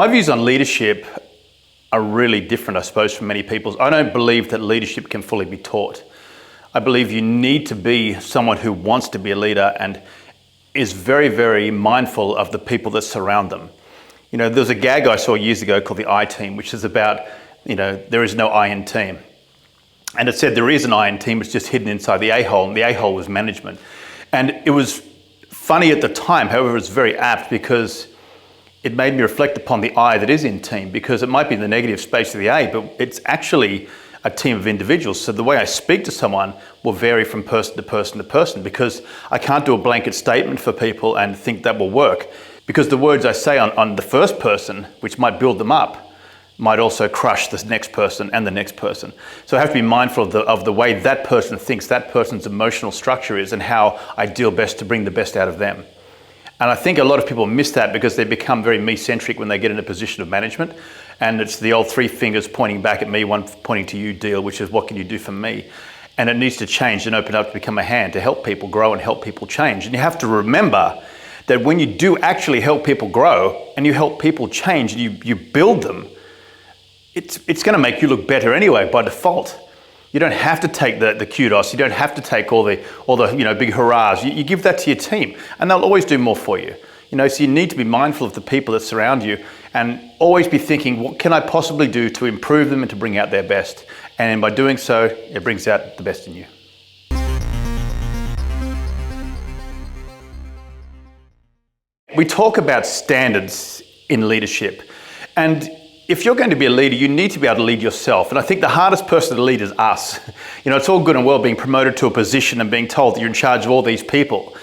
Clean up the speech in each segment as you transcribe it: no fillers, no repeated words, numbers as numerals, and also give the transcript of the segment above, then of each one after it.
My views on leadership are really different, I suppose, from many people's. I don't believe that leadership can fully be taught. I believe you need to be someone who wants to be a leader and is very, very mindful of the people that surround them. You know, there was a gag I saw years ago called the I team, which is about, there is no I in team. And it said there is an I in team, it's just hidden inside the A-hole, and the A-hole was management. And it was funny at the time, however, it was very apt because it made me reflect upon the I that is in team, because it might be in the negative space of the A, but it's actually a team of individuals. So the way I speak to someone will vary from person to person to person, because I can't do a blanket statement for people and think that will work, because the words I say on the first person, which might build them up, might also crush the next person and the next person. So I have to be mindful of the way that person thinks, that person's emotional structure is, and how I deal best to bring the best out of them. And I think a lot of people miss that because they become very me-centric when they get in a position of management. And it's the old three fingers pointing back at me, one pointing to you deal, which is what can you do for me? And it needs to change and open up to become a hand to help people grow and help people change. And you have to remember that when you do actually help people grow and you help people change and you build them, it's going to make you look better anyway by default. You don't have to take the kudos. You don't have to take all the big hurrahs. You give that to your team, and they'll always do more for you. So you need to be mindful of the people that surround you, and always be thinking, what can I possibly do to improve them and to bring out their best? And by doing so, it brings out the best in you. We talk about standards in leadership, and if you're going to be a leader, you need to be able to lead yourself. And I think the hardest person to lead is us. It's all good and well being promoted to a position and being told that you're in charge of all these people.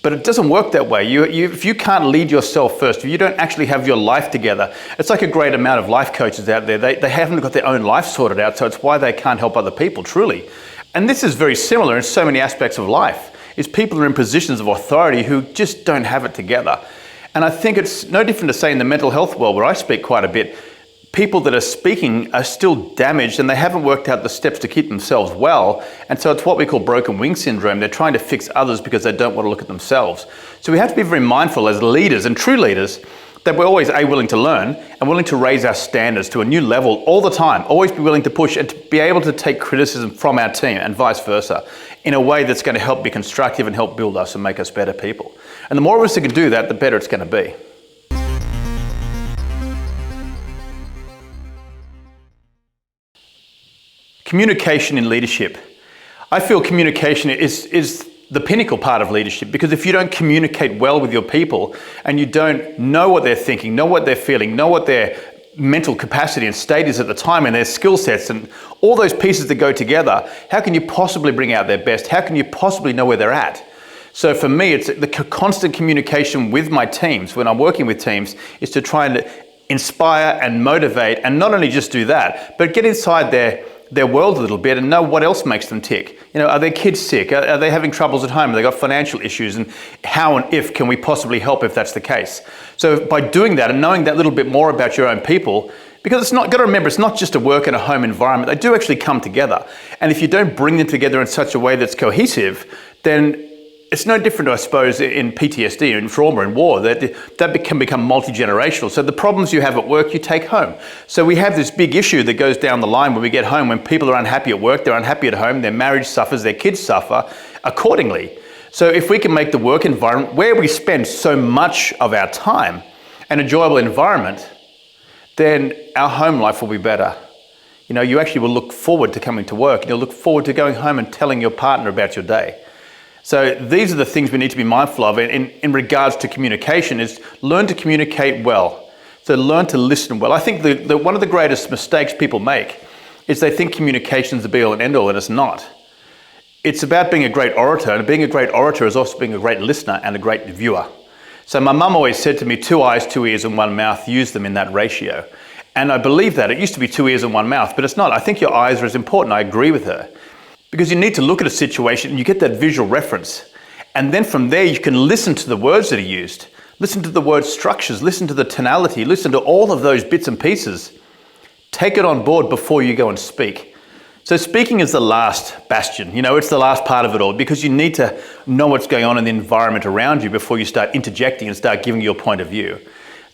But it doesn't work that way. If you can't lead yourself first, if you don't actually have your life together, it's like a great amount of life coaches out there. They haven't got their own life sorted out, so it's why they can't help other people, truly. And this is very similar in so many aspects of life, is people are in positions of authority who just don't have it together. And I think it's no different to say in the mental health world, where I speak quite a bit, people that are speaking are still damaged and they haven't worked out the steps to keep themselves well. And so it's what we call broken wing syndrome. They're trying to fix others because they don't want to look at themselves. So we have to be very mindful as leaders and true leaders that we're always willing to learn and willing to raise our standards to a new level all the time. Always be willing to push and to be able to take criticism from our team and vice versa in a way that's going to help be constructive and help build us and make us better people. And the more of us that can do that, the better it's going to be. Communication in leadership. I feel communication is the pinnacle part of leadership, because if you don't communicate well with your people and you don't know what they're thinking, know what they're feeling, know what their mental capacity and state is at the time and their skill sets and all those pieces that go together, how can you possibly bring out their best? How can you possibly know where they're at? So for me, it's the constant communication with my teams, when I'm working with teams, is to try and inspire and motivate, and not only just do that, but get inside their world a little bit and know what else makes them tick. Are their kids sick? Are they having troubles at home? Have they got financial issues? And how and if can we possibly help if that's the case? So by doing that and knowing that little bit more about your own people, because got to remember, it's not just a work and a home environment. They do actually come together. And if you don't bring them together in such a way that's cohesive, then it's no different, I suppose, in PTSD, in trauma, in war, that can become multi-generational. So the problems you have at work, you take home. So we have this big issue that goes down the line when we get home, when people are unhappy at work, they're unhappy at home, their marriage suffers, their kids suffer accordingly. So if we can make the work environment where we spend so much of our time an enjoyable environment, then our home life will be better. You actually will look forward to coming to work, and you'll look forward to going home and telling your partner about your day. So these are the things we need to be mindful of in regards to communication, is learn to communicate well. So learn to listen well. I think one of the greatest mistakes people make is they think communication is the be all and end all, and it's not. It's about being a great orator, and being a great orator is also being a great listener and a great viewer. So my mum always said to me, 2 eyes, 2 ears and 1 mouth, use them in that ratio. And I believe that. It used to be 2 ears and 1 mouth, but it's not. I think your eyes are as important. I agree with her. Because you need to look at a situation and you get that visual reference. And then from there, you can listen to the words that are used. Listen to the word structures, listen to the tonality, listen to all of those bits and pieces. Take it on board before you go and speak. So speaking is the last bastion. It's the last part of it all, because you need to know what's going on in the environment around you before you start interjecting and start giving your point of view.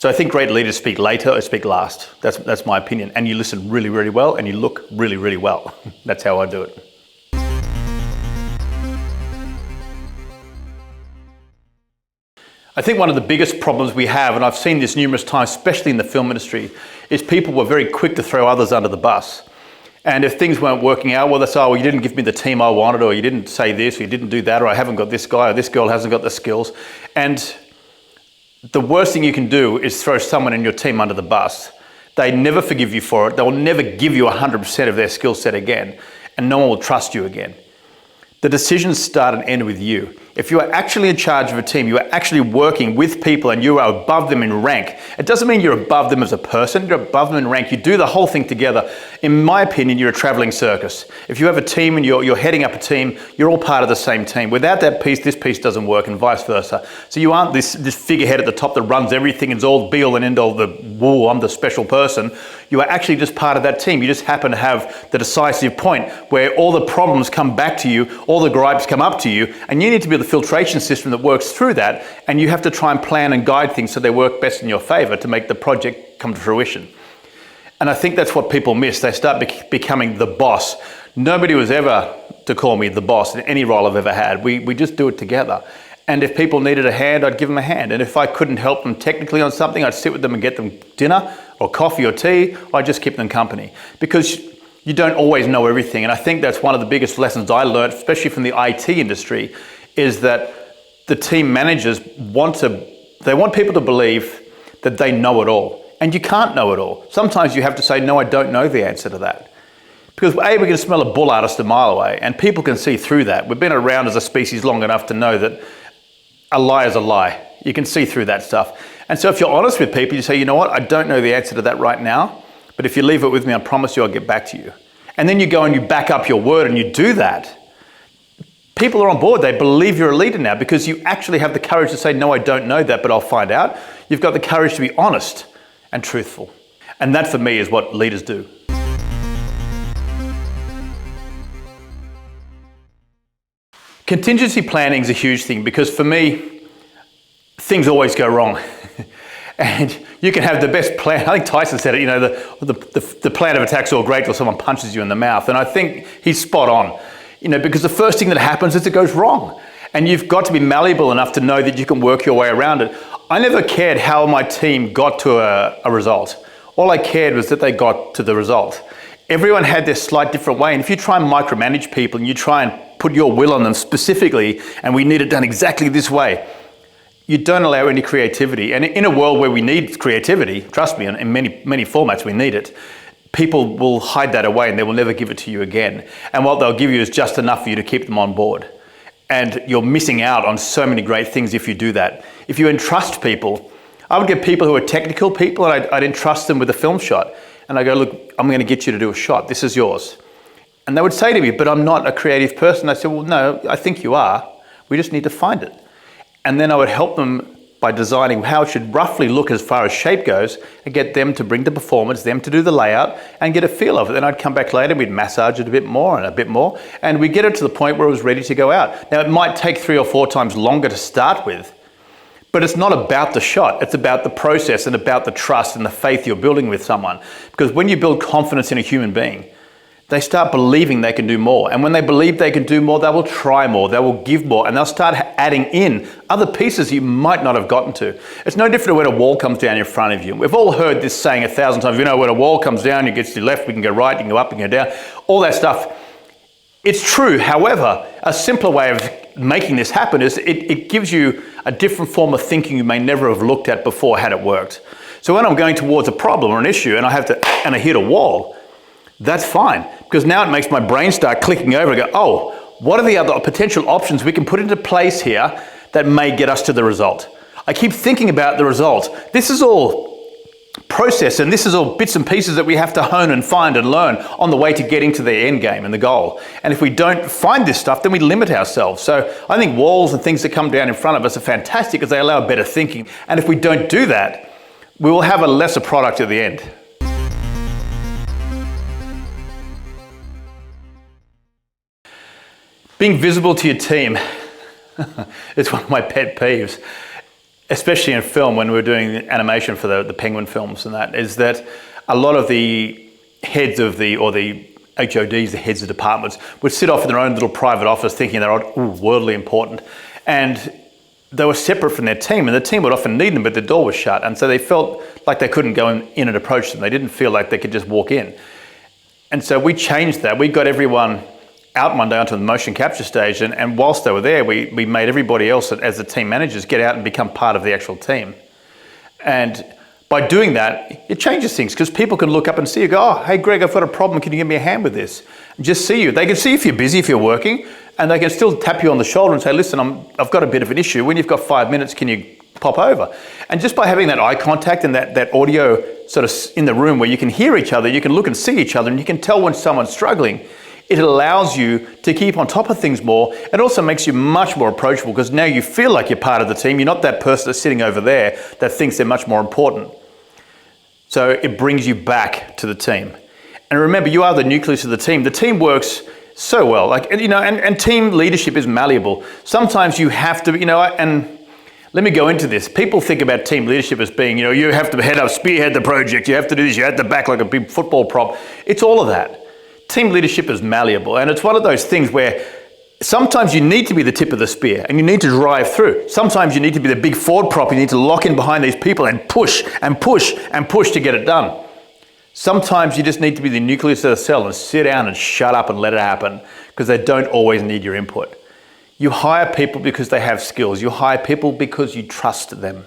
So I think great leaders speak later or speak last. That's my opinion. And you listen really, really well, and you look really, really well. That's how I do it. I think one of the biggest problems we have, and I've seen this numerous times, especially in the film industry, is people were very quick to throw others under the bus. And if things weren't working out, well, they say, oh, you didn't give me the team I wanted, or you didn't say this, or you didn't do that, or I haven't got this guy, or this girl hasn't got the skills. And the worst thing you can do is throw someone in your team under the bus. They never forgive you for it. They will never give you 100% of their skill set again, and no one will trust you again. The decisions start and end with you. If you are actually in charge of a team, you are actually working with people and you are above them in rank. It doesn't mean you're above them as a person, you're above them in rank. You do the whole thing together. In my opinion, you're a traveling circus. If you have a team and you're heading up a team, you're all part of the same team. Without that piece, this piece doesn't work, and vice versa. So you aren't this figurehead at the top that runs everything and is all be all and end all, whoa, I'm the special person. You are actually just part of that team. You just happen to have the decisive point where all the problems come back to you, all the gripes come up to you, and you need to be the filtration system that works through that, and you have to try and plan and guide things so they work best in your favor to make the project come to fruition. And I think that's what people miss. They start becoming the boss. Nobody was ever to call me the boss in any role I've ever had. We just do it together. And if people needed a hand, I'd give them a hand. And if I couldn't help them technically on something, I'd sit with them and get them dinner or coffee or tea. I'd just keep them company, because you don't always know everything. And I think that's one of the biggest lessons I learned, especially from the IT industry, is that the team managers want people to believe that they know it all. And you can't know it all. Sometimes you have to say, no, I don't know the answer to that. Because A, we can smell a bull artist a mile away, and people can see through that. We've been around as a species long enough to know that a lie is a lie. You can see through that stuff. And so if you're honest with people, you say, you know what, I don't know the answer to that right now, but if you leave it with me, I promise you I'll get back to you. And then you go and you back up your word and you do that. People are on board. They believe you're a leader now because you actually have the courage to say, no, I don't know that, but I'll find out. You've got the courage to be honest and truthful. And that for me is what leaders do. Contingency planning is a huge thing, because for me, things always go wrong. And you can have the best plan. I think Tyson said it, you know, the plan of attack's all great till someone punches you in the mouth. And I think he's spot on, you know, because the first thing that happens is it goes wrong. And you've got to be malleable enough to know that you can work your way around it. I never cared how my team got to a result. All I cared was that they got to the result. Everyone had their slight different way. And if you try and micromanage people and you try and put your will on them specifically, and we need it done exactly this way, you don't allow any creativity. And in a world where we need creativity, trust me, in many, many formats we need it, people will hide that away and they will never give it to you again. And what they'll give you is just enough for you to keep them on board. And you're missing out on so many great things if you do that. If you entrust people, I would get people who are technical people, and I'd entrust them with a film shot. And I go, look, I'm going to get you to do a shot. This is yours. And they would say to me, but I'm not a creative person. I said, well, no, I think you are. We just need to find it. And then I would help them by designing how it should roughly look as far as shape goes, and get them to bring the performance, them to do the layout, and get a feel of it. Then I'd come back later, we'd massage it a bit more and a bit more, and we'd get it to the point where it was ready to go out. Now, it might take 3 or 4 times longer to start with, but it's not about the shot. It's about the process and about the trust and the faith you're building with someone. Because when you build confidence in a human being, they start believing they can do more. And when they believe they can do more, they will try more, they will give more, and they'll start adding in other pieces you might not have gotten to. It's no different when a wall comes down in front of you. We've all heard this saying 1,000 times, you know, when a wall comes down, you get to the left, we can go right, you can go up, you can go down, all that stuff. It's true. However, a simpler way of making this happen is it gives you a different form of thinking you may never have looked at before had it worked. So when I'm going towards a problem or an issue and I hit a wall, that's fine, because now it makes my brain start clicking over and go, oh, what are the other potential options we can put into place here that may get us to the result? I keep thinking about the result. This is all process, and this is all bits and pieces that we have to hone and find and learn on the way to getting to the end game and the goal. And if we don't find this stuff, then we limit ourselves. So I think walls and things that come down in front of us are fantastic because they allow better thinking. And if we don't do that, we will have a lesser product at the end. Being visible to your team is one of my pet peeves. especially in film when we were doing animation for the Penguin films and that, is that a lot of the heads of the HODs, the heads of departments, would sit off in their own little private office thinking they're worldly important. And they were separate from their team, and the team would often need them, but the door was shut. And so they felt like they couldn't go in and approach them. They didn't feel like they could just walk in. And so we changed that. We got everyone out one day onto the motion capture stage, and whilst they were there, we made everybody else as the team managers get out and become part of the actual team. And by doing that, it changes things, because people can look up and see you, go, oh, hey Greg, I've got a problem, can you give me a hand with this? And just see you. They can see if you're busy, if you're working, and they can still tap you on the shoulder and say, listen, I've got a bit of an issue. When you've got 5 minutes, can you pop over? And just by having that eye contact and that audio sort of in the room where you can hear each other, you can look and see each other, and you can tell when someone's struggling, it allows you to keep on top of things more. It also makes you much more approachable, because now you feel like you're part of the team. You're not that person that's sitting over there that thinks they're much more important. So it brings you back to the team. And remember, you are the nucleus of the team. The team works so well. And team leadership is malleable. Sometimes you have to, and let me go into this. People think about team leadership as being, you have to spearhead the project. You have to do this. You have to back like a big football prop. It's all of that. Team leadership is malleable, and it's one of those things where sometimes you need to be the tip of the spear and you need to drive through. Sometimes you need to be the big forward prop. You need to lock in behind these people and push and push and push to get it done. Sometimes you just need to be the nucleus of the cell and sit down and shut up and let it happen, because they don't always need your input. You hire people because they have skills. You hire people because you trust them.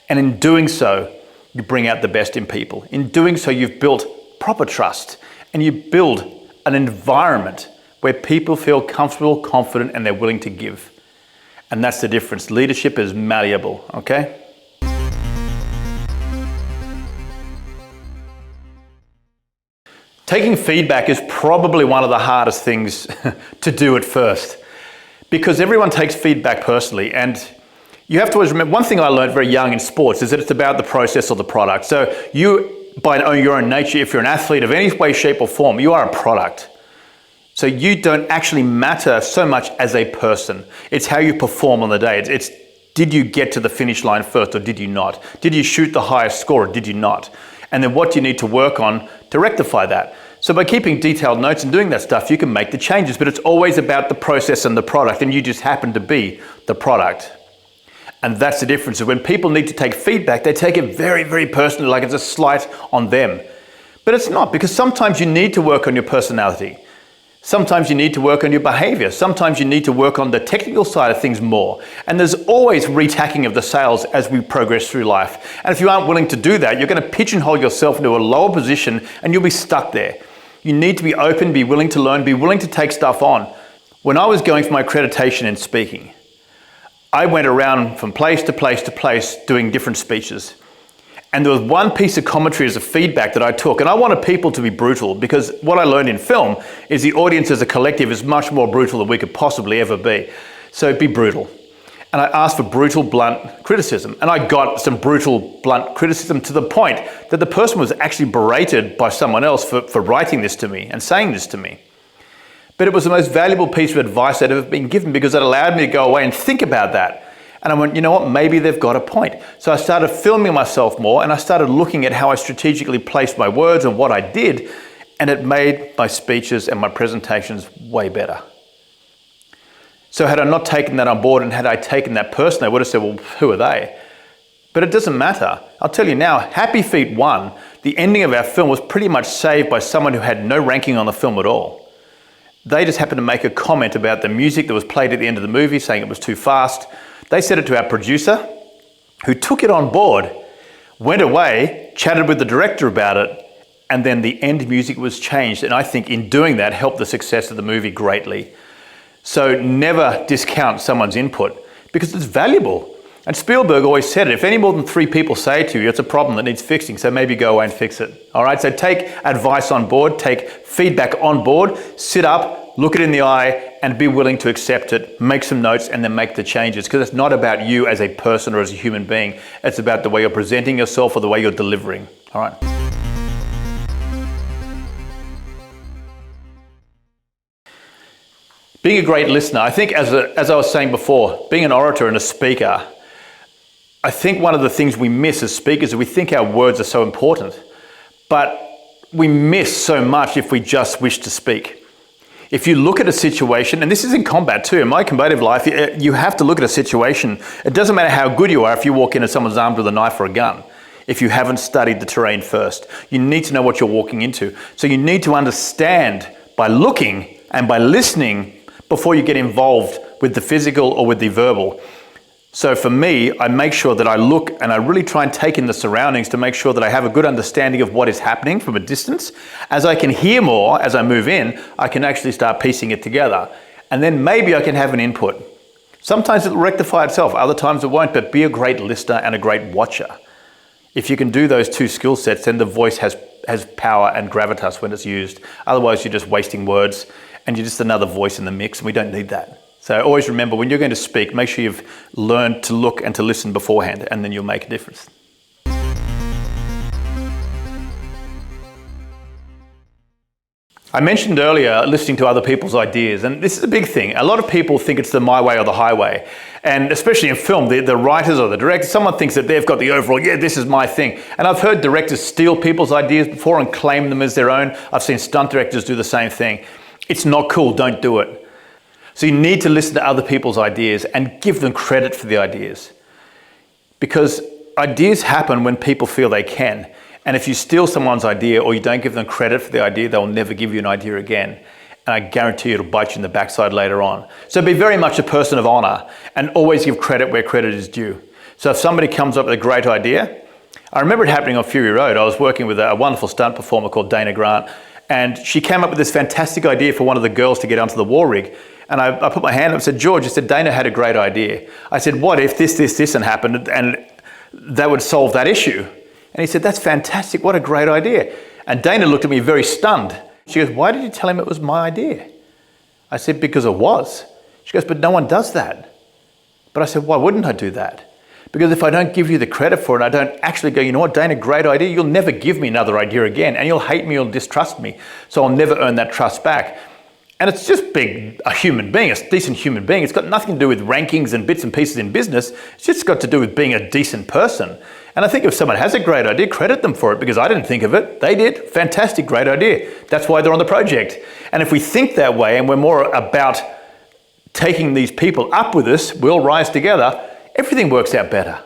And in doing so, you bring out the best in people. In doing so, you've built proper trust. And you build an environment where people feel comfortable, confident, and they're willing to give. And that's the difference. Leadership is malleable, okay? Taking feedback is probably one of the hardest things to do at first, because everyone takes feedback personally. And you have to always remember, one thing I learned very young in sports is that it's about the process or the product. So by your own nature, if you're an athlete of any way, shape or form, you are a product. So you don't actually matter so much as a person. It's how you perform on the day. It's did you get to the finish line first or did you not? Did you shoot the highest score or did you not? And then what do you need to work on to rectify that? So by keeping detailed notes and doing that stuff, you can make the changes, but it's always about the process and the product, and you just happen to be the product. And that's the difference. When people need to take feedback, they take it very, very personally, like it's a slight on them. But it's not, because sometimes you need to work on your personality. Sometimes you need to work on your behavior. Sometimes you need to work on the technical side of things more. And there's always retacking of the sails as we progress through life. And if you aren't willing to do that, you're going to pigeonhole yourself into a lower position and you'll be stuck there. You need to be open, be willing to learn, be willing to take stuff on. When I was going for my accreditation in speaking, I went around from place to place to place doing different speeches. And there was one piece of commentary as a feedback that I took, and I wanted people to be brutal, because what I learned in film is the audience as a collective is much more brutal than we could possibly ever be. So be brutal. And I asked for brutal, blunt criticism. And I got some brutal, blunt criticism to the point that the person was actually berated by someone else for writing this to me and saying this to me. But it was the most valuable piece of advice I'd ever been given, because it allowed me to go away and think about that. And I went, you know what, maybe they've got a point. So I started filming myself more, and I started looking at how I strategically placed my words and what I did, and it made my speeches and my presentations way better. So had I not taken that on board and had I taken that person, I would have said, well, who are they? But it doesn't matter. I'll tell you now, Happy Feet 1, the ending of our film was pretty much saved by someone who had no ranking on the film at all. They just happened to make a comment about the music that was played at the end of the movie, saying it was too fast. They said it to our producer, who took it on board, went away, chatted with the director about it, and then the end music was changed. And I think in doing that helped the success of the movie greatly. So never discount someone's input, because it's valuable. And Spielberg always said it, if any more than 3 people say to you, it's a problem that needs fixing, so maybe go away and fix it. All right, so take advice on board, take feedback on board, sit up, look it in the eye, and be willing to accept it, make some notes, and then make the changes, because it's not about you as a person or as a human being. It's about the way you're presenting yourself or the way you're delivering. All right. Being a great listener, I think as I was saying before, being an orator and a speaker, I think one of the things we miss as speakers is we think our words are so important, but we miss so much if we just wish to speak. If you look at a situation, and this is in combat too, in my combative life, you have to look at a situation. It doesn't matter how good you are if you walk in and someone's armed with a knife or a gun. If you haven't studied the terrain first, you need to know what you're walking into. So you need to understand by looking and by listening before you get involved with the physical or with the verbal. So for me, I make sure that I look and I really try and take in the surroundings to make sure that I have a good understanding of what is happening from a distance. As I can hear more, as I move in, I can actually start piecing it together. And then maybe I can have an input. Sometimes it'll rectify itself, other times it won't, but be a great listener and a great watcher. If you can do those two skill sets, then the voice has power and gravitas when it's used. Otherwise, you're just wasting words and you're just another voice in the mix, and we don't need that. So always remember, when you're going to speak, make sure you've learned to look and to listen beforehand, and then you'll make a difference. I mentioned earlier listening to other people's ideas, and this is a big thing. A lot of people think it's the my way or the highway. And especially in film, the writers or the directors, someone thinks that they've got the overall, yeah, this is my thing. And I've heard directors steal people's ideas before and claim them as their own. I've seen stunt directors do the same thing. It's not cool, don't do it. So you need to listen to other people's ideas and give them credit for the ideas. Because ideas happen when people feel they can. And if you steal someone's idea or you don't give them credit for the idea, they'll never give you an idea again. And I guarantee you it'll bite you in the backside later on. So be very much a person of honor and always give credit where credit is due. So if somebody comes up with a great idea, I remember it happening on Fury Road. I was working with a wonderful stunt performer called Dana Grant, and she came up with this fantastic idea for one of the girls to get onto the war rig. And I put my hand up and said, George, I said, Dana had a great idea. I said, what if this and happened, and that would solve that issue? And he said, that's fantastic, what a great idea. And Dana looked at me very stunned. She goes, why did you tell him it was my idea? I said, because it was. She goes, but no one does that. But I said, why wouldn't I do that? Because if I don't give you the credit for it, I don't actually go, you know what, Dana, great idea, you'll never give me another idea again, and you'll hate me, you'll distrust me. So I'll never earn that trust back. And it's just being a human being, a decent human being. It's got nothing to do with rankings and bits and pieces in business. It's just got to do with being a decent person. And I think if someone has a great idea, credit them for it, because I didn't think of it. They did. Fantastic, great idea. That's why they're on the project. And if we think that way and we're more about taking these people up with us, we'll rise together, everything works out better.